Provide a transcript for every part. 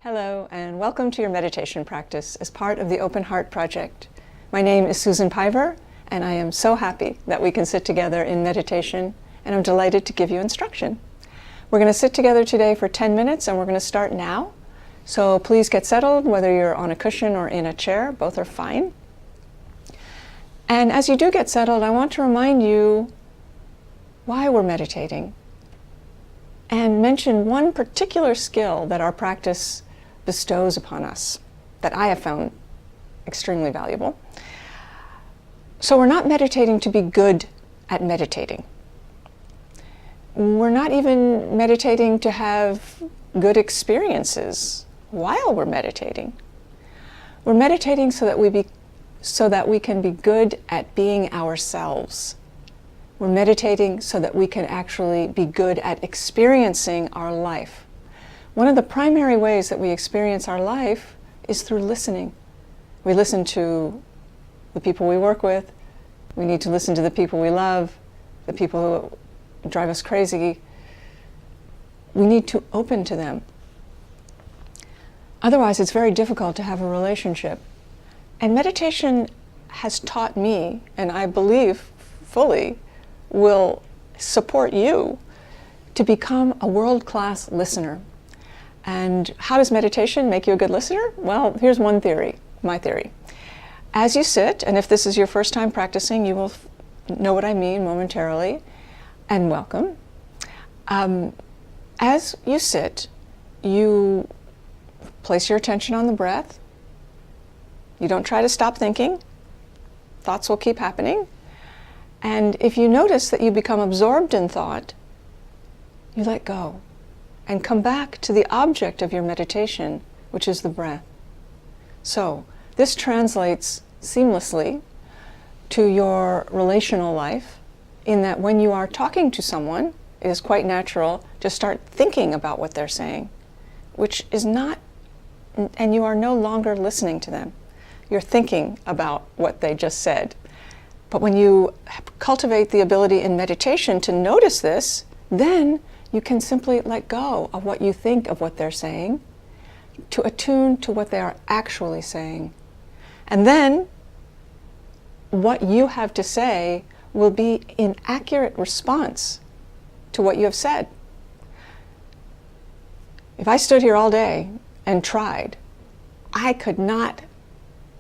Hello, and welcome to your meditation practice as part of the Open Heart Project. My name is Susan Piver, and I am so happy that we can sit together in meditation, and I'm delighted to give you instruction. We're going to sit together today for 10 minutes, and we're going to start now. So please get settled, whether you're on a cushion or in a chair, both are fine. And as you do get settled, I want to remind you why we're meditating, and mention one particular skill that our practice bestows upon us that I have found extremely valuable. So we're not meditating to be good at meditating. We're not even meditating to have good experiences while we're meditating. We're meditating so that we can be good at being ourselves. We're meditating so that we can actually be good at experiencing our life. One of the primary ways that we experience our life is through listening. We listen to the people we work with. We need to listen to the people we love, the people who drive us crazy. We need to open to them. Otherwise, it's very difficult to have a relationship. And meditation has taught me, and I believe fully will support you, to become a world-class listener. And how does meditation make you a good listener? Well, here's one theory, my theory. As you sit, and if this is your first time practicing, you will know what I mean momentarily, and welcome. As you sit, you place your attention on the breath. You don't try to stop thinking. Thoughts will keep happening. And if you notice that you become absorbed in thought, you let go and come back to the object of your meditation, which is the breath. So this translates seamlessly to your relational life, in that when you are talking to someone, it is quite natural to start thinking about what they're saying, which is not, and you are no longer listening to them. You're thinking about what they just said. But when you cultivate the ability in meditation to notice this, then you can simply let go of what you think of what they're saying, to attune to what they are actually saying. And then what you have to say will be in accurate response to what you have said. If I stood here all day and tried, I could not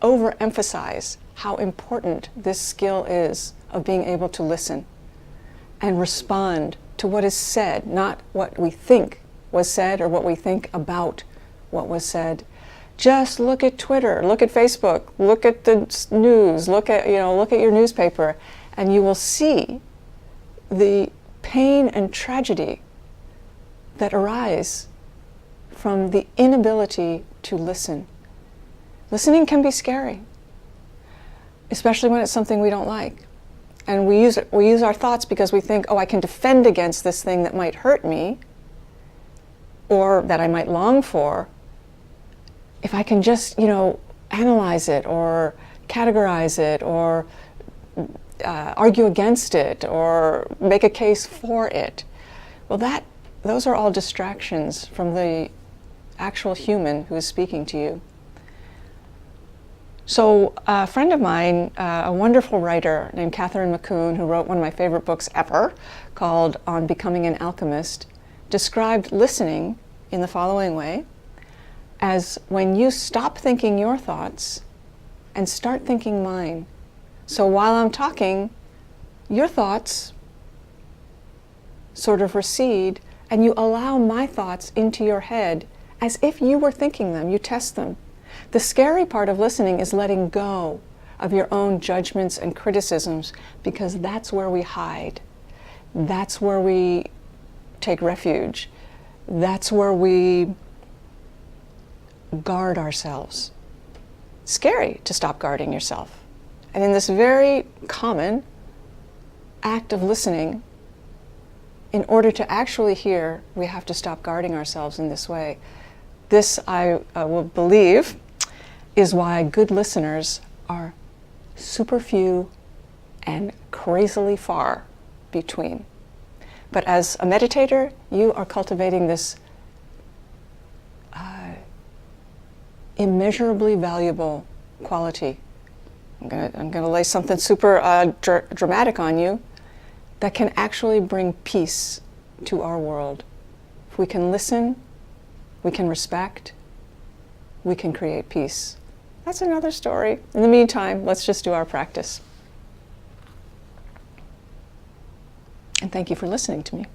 overemphasize how important this skill is of being able to listen and respond to what is said, not what we think was said or what we think about what was said. Just look at Twitter, look at Facebook, look at the news, look at your newspaper, and you will see the pain and tragedy that arise from the inability to listen. Listening can be scary, especially when it's something we don't like. And we use our thoughts because we think, oh, I can defend against this thing that might hurt me, or that I might long for, if I can just, analyze it or categorize it or argue against it or make a case for it. Well, those are all distractions from the actual human who is speaking to you. So a friend of mine, a wonderful writer named Catherine McCune, who wrote one of my favorite books ever, called On Becoming an Alchemist, described listening in the following way: as when you stop thinking your thoughts and start thinking mine. So while I'm talking, your thoughts sort of recede, and you allow my thoughts into your head as if you were thinking them. You test them. The scary part of listening is letting go of your own judgments and criticisms, because that's where we hide. That's where we take refuge. That's where we guard ourselves. It's scary to stop guarding yourself. And in this very common act of listening, in order to actually hear, we have to stop guarding ourselves in this way. This, I will believe, is why good listeners are super few and crazily far between. But as a meditator, you are cultivating this immeasurably valuable quality. I'm going to lay something super dramatic on you that can actually bring peace to our world. If we can listen, we can respect, we can create peace. That's another story. In the meantime, let's just do our practice. And thank you for listening to me.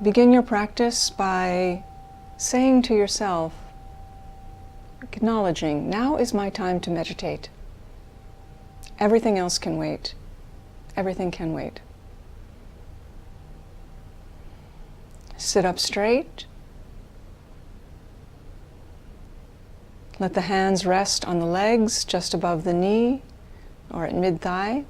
Begin your practice by saying to yourself, acknowledging, now is my time to meditate. Everything else can wait. Everything can wait. Sit up straight. Let the hands rest on the legs just above the knee or at mid-thigh.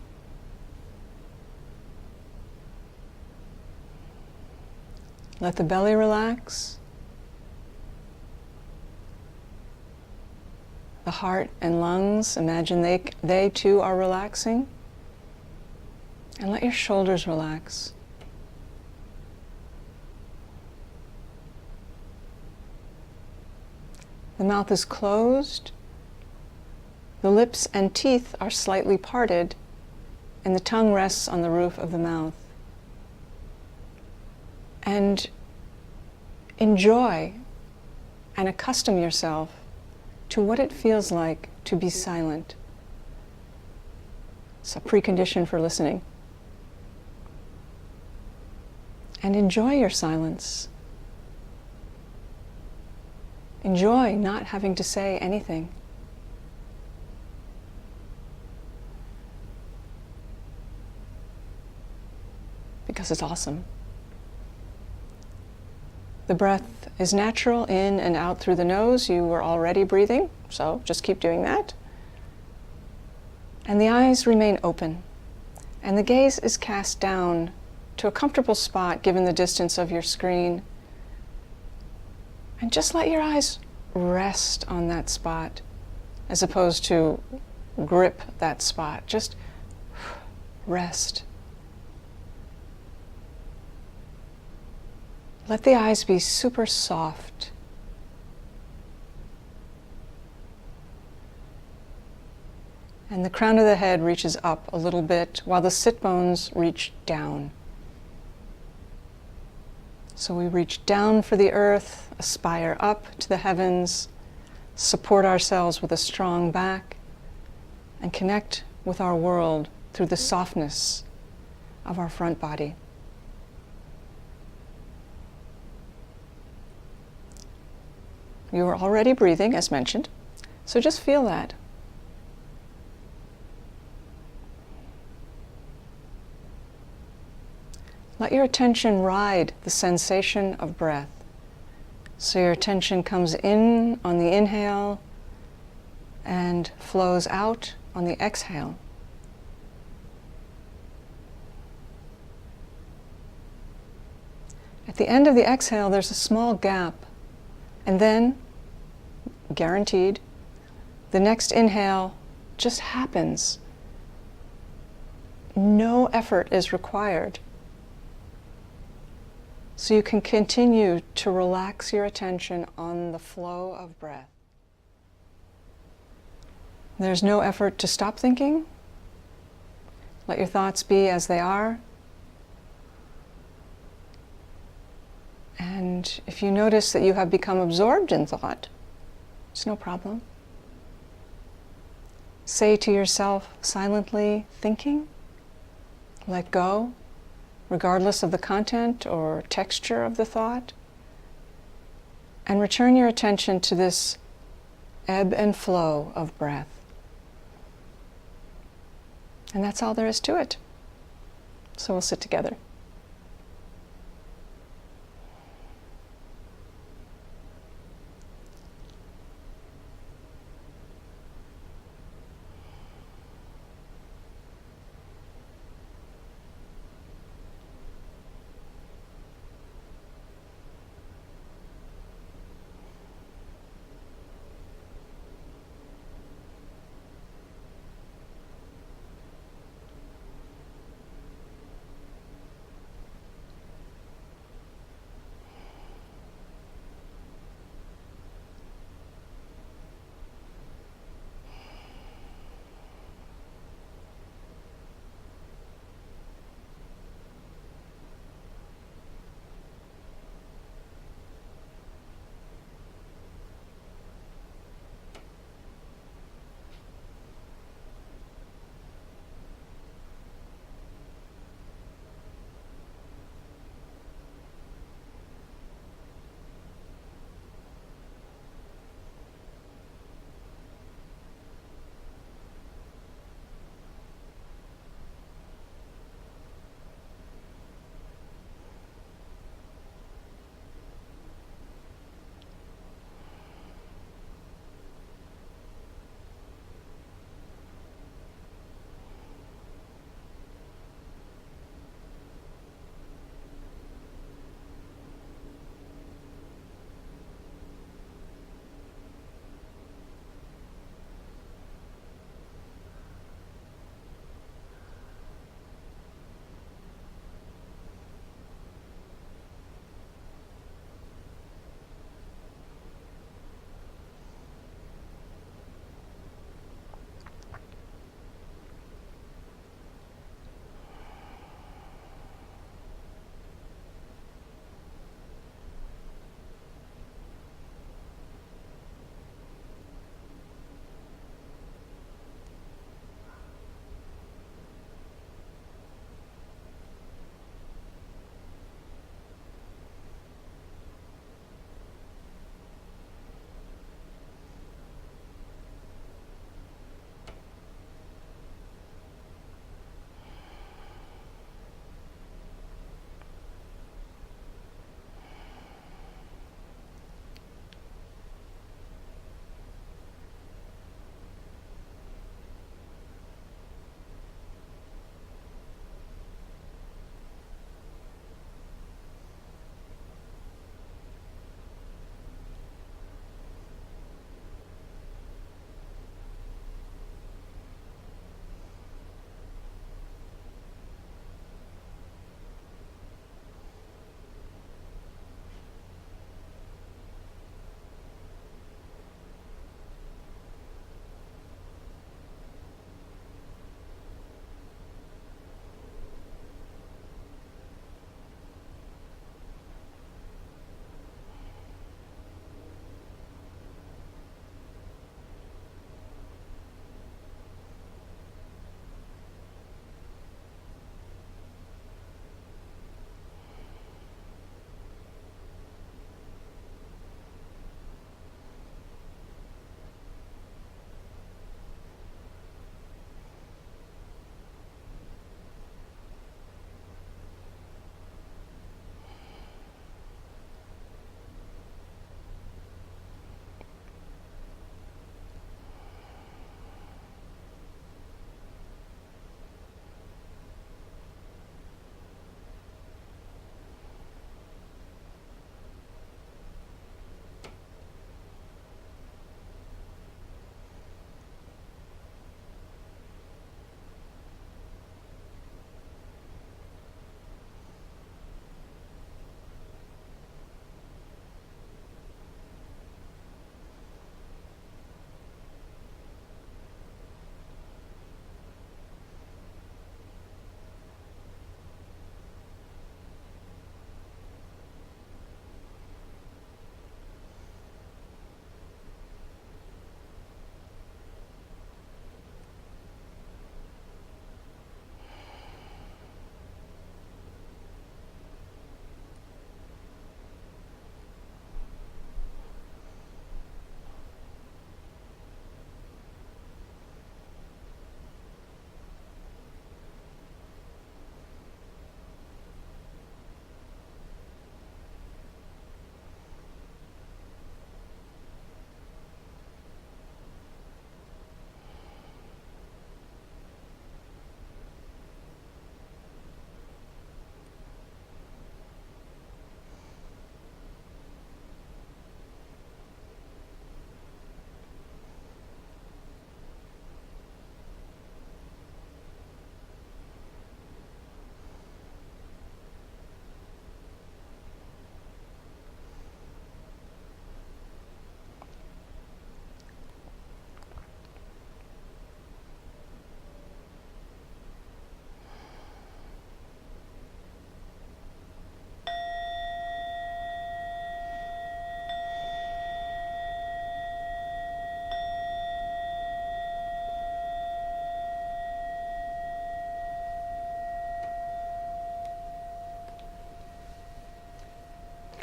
Let the belly relax. The heart and lungs, imagine they too are relaxing. And let your shoulders relax. The mouth is closed. The lips and teeth are slightly parted, and the tongue rests on the roof of the mouth. And enjoy and accustom yourself to what it feels like to be silent. It's a precondition for listening. And enjoy your silence. Enjoy not having to say anything. Because it's awesome. The breath is natural in and out through the nose. You were already breathing, so just keep doing that. And the eyes remain open. And the gaze is cast down to a comfortable spot given the distance of your screen. And just let your eyes rest on that spot as opposed to grip that spot. Just rest. Let the eyes be super soft. And the crown of the head reaches up a little bit while the sit bones reach down. So we reach down for the earth, aspire up to the heavens, support ourselves with a strong back, and connect with our world through the softness of our front body. You are already breathing, as mentioned, so just feel that. Let your attention ride the sensation of breath. So your attention comes in on the inhale and flows out on the exhale. At the end of the exhale, there's a small gap. And then, guaranteed, the next inhale just happens. No effort is required. So you can continue to relax your attention on the flow of breath. There's no effort to stop thinking. Let your thoughts be as they are. And if you notice that you have become absorbed in thought, it's no problem. Say to yourself silently, thinking, let go, regardless of the content or texture of the thought, and return your attention to this ebb and flow of breath. And that's all there is to it. So we'll sit together.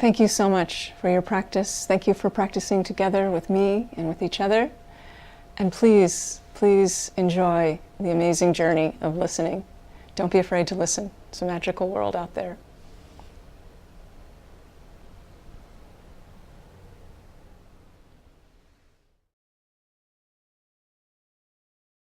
Thank you so much for your practice. Thank you for practicing together with me and with each other. And please, please enjoy the amazing journey of listening. Don't be afraid to listen. It's a magical world out there.